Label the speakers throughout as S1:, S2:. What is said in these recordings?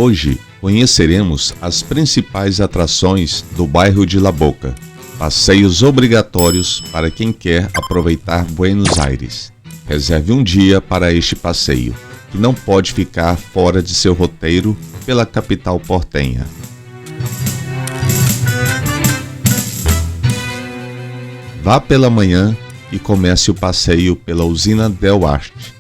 S1: Hoje conheceremos as principais atrações do bairro de La Boca, passeios obrigatórios para quem quer aproveitar Buenos Aires. Reserve um dia para este passeio, que não pode ficar fora de seu roteiro pela capital portenha. Vá pela manhã e comece o passeio pela usina Del Arte.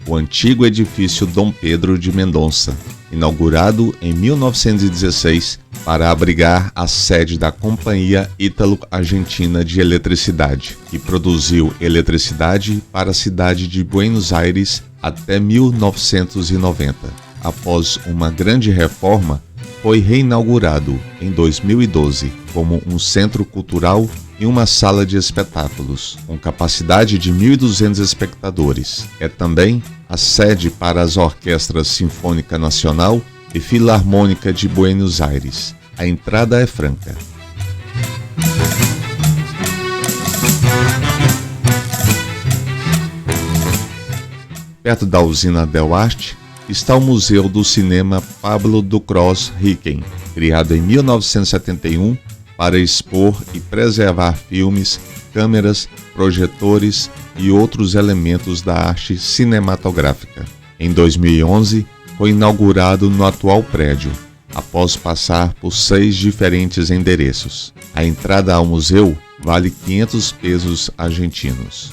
S1: O antigo edifício Dom Pedro de Mendonça, inaugurado em 1916 para abrigar a sede da Companhia Ítalo-Argentina de Eletricidade, que produziu eletricidade para a cidade de Buenos Aires até 1990. Após uma grande reforma, foi reinaugurado em 2012 como um centro cultural e uma sala de espetáculos, com capacidade de 1.200 espectadores. É também a sede para as Orquestras Sinfônica Nacional e Filarmônica de Buenos Aires. A entrada é franca. Perto da usina Del Arte está o Museu do Cinema Pablo Ducros Riquem, criado em 1971 para expor e preservar filmes, câmeras, projetores e outros elementos da arte cinematográfica. Em 2011, foi inaugurado no atual prédio, após passar por 6 diferentes endereços. A entrada ao museu vale 500 pesos argentinos.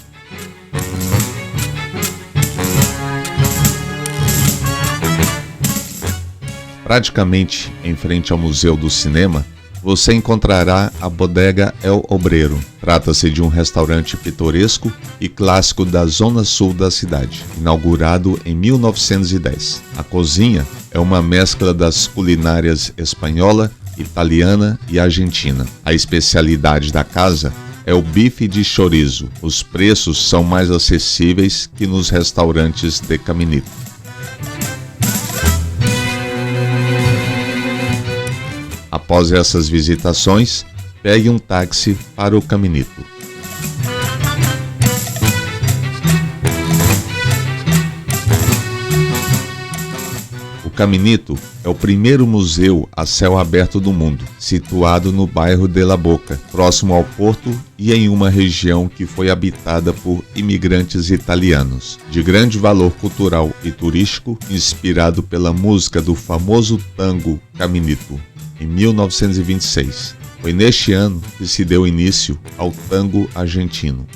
S1: Praticamente em frente ao Museu do Cinema, você encontrará a Bodega El Obrero. Trata-se de um restaurante pitoresco e clássico da zona sul da cidade, inaugurado em 1910. A cozinha é uma mescla das culinárias espanhola, italiana e argentina. A especialidade da casa é o bife de chorizo. Os preços são mais acessíveis que nos restaurantes de Caminito. Após essas visitações, pegue um táxi para o Caminito. O Caminito é o primeiro museu a céu aberto do mundo, situado no bairro de La Boca, próximo ao porto e em uma região que foi habitada por imigrantes italianos, de grande valor cultural e turístico, inspirado pela música do famoso tango Caminito, em 1926. Foi neste ano que se deu início ao tango argentino.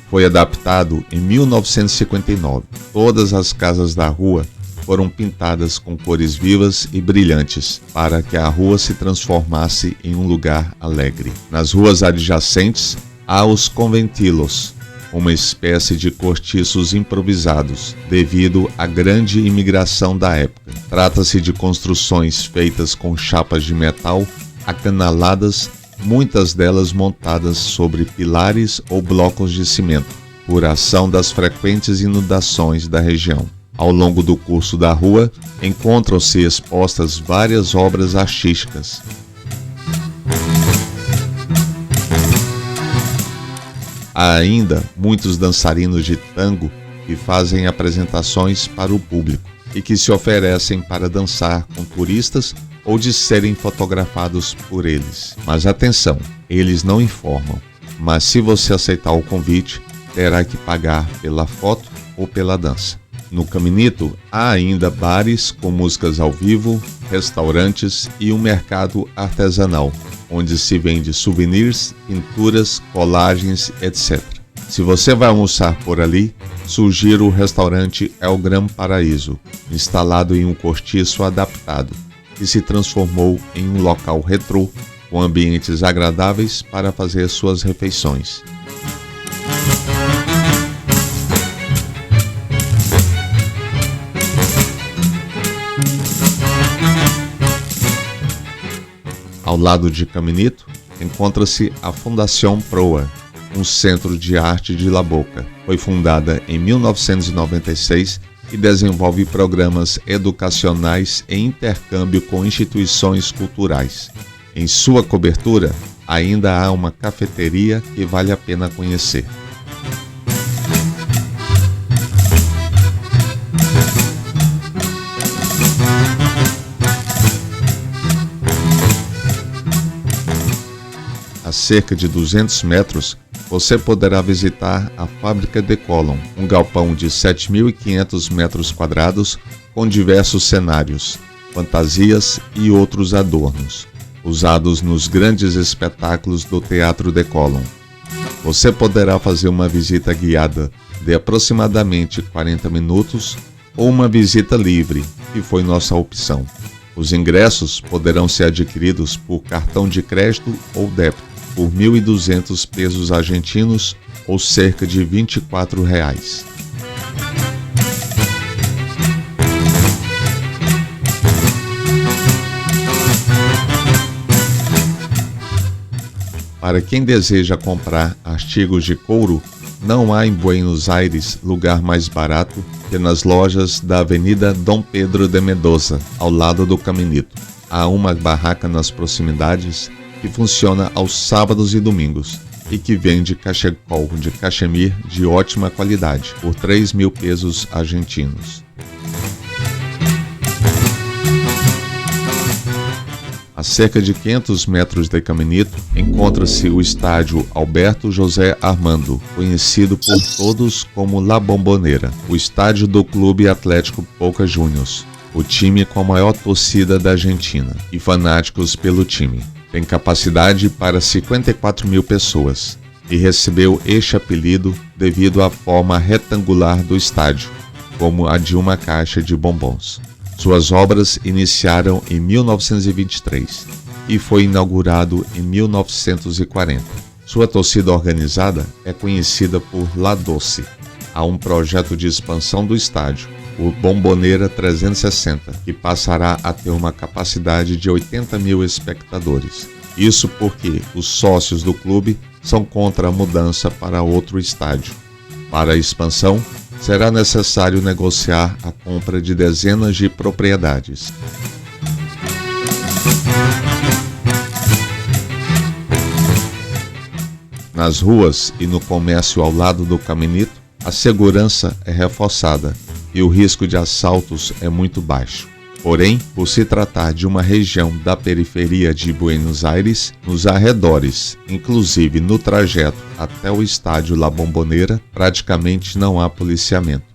S1: Foi adaptado em 1959. Todas as casas da rua foram pintadas com cores vivas e brilhantes para que a rua se transformasse em um lugar alegre. Nas ruas adjacentes há os conventilos, uma espécie de cortiços improvisados, devido à grande imigração da época. Trata-se de construções feitas com chapas de metal acanaladas, muitas delas montadas sobre pilares ou blocos de cimento, por ação das frequentes inundações da região. Ao longo do curso da rua, encontram-se expostas várias obras artísticas. Há ainda muitos dançarinos de tango que fazem apresentações para o público e que se oferecem para dançar com turistas ou de serem fotografados por eles. Mas atenção, eles não informam, mas se você aceitar o convite, terá que pagar pela foto ou pela dança. No Caminito há ainda bares com músicas ao vivo, restaurantes e um mercado artesanal, onde se vende souvenirs, pinturas, colagens, etc. Se você vai almoçar por ali, sugiro o restaurante El Gran Paraíso, instalado em um cortiço adaptado, que se transformou em um local retrô, com ambientes agradáveis para fazer suas refeições. Ao lado de Caminito, encontra-se a Fundação Proa, um centro de arte de La Boca. Foi fundada em 1996 e desenvolve programas educacionais e intercâmbio com instituições culturais. Em sua cobertura, ainda há uma cafeteria que vale a pena conhecer. cerca de 200 metros, você poderá visitar a Fábrica Decolon, um galpão de 7.500 metros quadrados com diversos cenários, fantasias e outros adornos, usados nos grandes espetáculos do Teatro Decolon. Você poderá fazer uma visita guiada de aproximadamente 40 minutos ou uma visita livre, que foi nossa opção. Os ingressos poderão ser adquiridos por cartão de crédito ou débito por 1.200 pesos argentinos ou cerca de R$ 24. Para quem deseja comprar artigos de couro, não há em Buenos Aires lugar mais barato que nas lojas da Avenida Dom Pedro de Mendoza, ao lado do Caminito. Há uma barraca nas proximidades que funciona aos sábados e domingos e que vende cachecol de cachemir de ótima qualidade por 3.000 pesos argentinos. A cerca de 500 metros de Caminito encontra-se o estádio Alberto José Armando, conhecido por todos como La Bombonera, o estádio do Clube Atlético Boca Juniors, o time com a maior torcida da Argentina, e fanáticos pelo time. Tem capacidade para 54.000 pessoas e recebeu este apelido devido à forma retangular do estádio, como a de uma caixa de bombons. Suas obras iniciaram em 1923 e foi inaugurado em 1940. Sua torcida organizada é conhecida por La Doce. Há um projeto de expansão do estádio, o Bombonera 360, que passará a ter uma capacidade de 80.000 espectadores. Isso porque os sócios do clube são contra a mudança para outro estádio. Para a expansão, será necessário negociar a compra de dezenas de propriedades. Nas ruas e no comércio ao lado do Caminito, a segurança é reforçada e o risco de assaltos é muito baixo. Porém, por se tratar de uma região da periferia de Buenos Aires, nos arredores, inclusive no trajeto até o estádio La Bombonera, praticamente não há policiamento.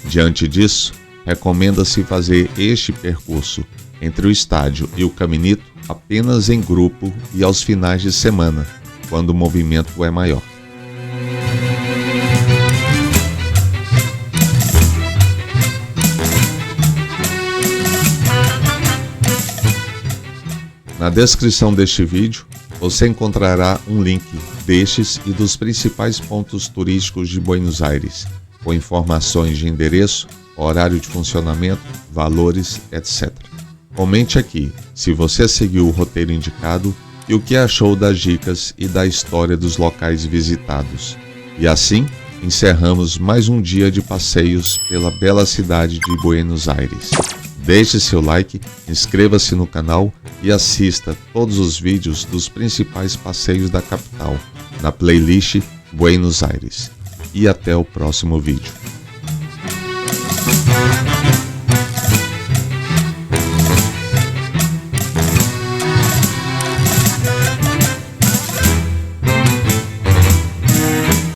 S1: Diante disso, recomenda-se fazer este percurso entre o estádio e o Caminito apenas em grupo e aos finais de semana, quando o movimento é maior. Na descrição deste vídeo, você encontrará um link destes e dos principais pontos turísticos de Buenos Aires, com informações de endereço, horário de funcionamento, valores, etc. Comente aqui se você seguiu o roteiro indicado e o que achou das dicas e da história dos locais visitados. E assim, encerramos mais um dia de passeios pela bela cidade de Buenos Aires. Deixe seu like, inscreva-se no canal e assista todos os vídeos dos principais passeios da capital na playlist Buenos Aires. E até o próximo vídeo.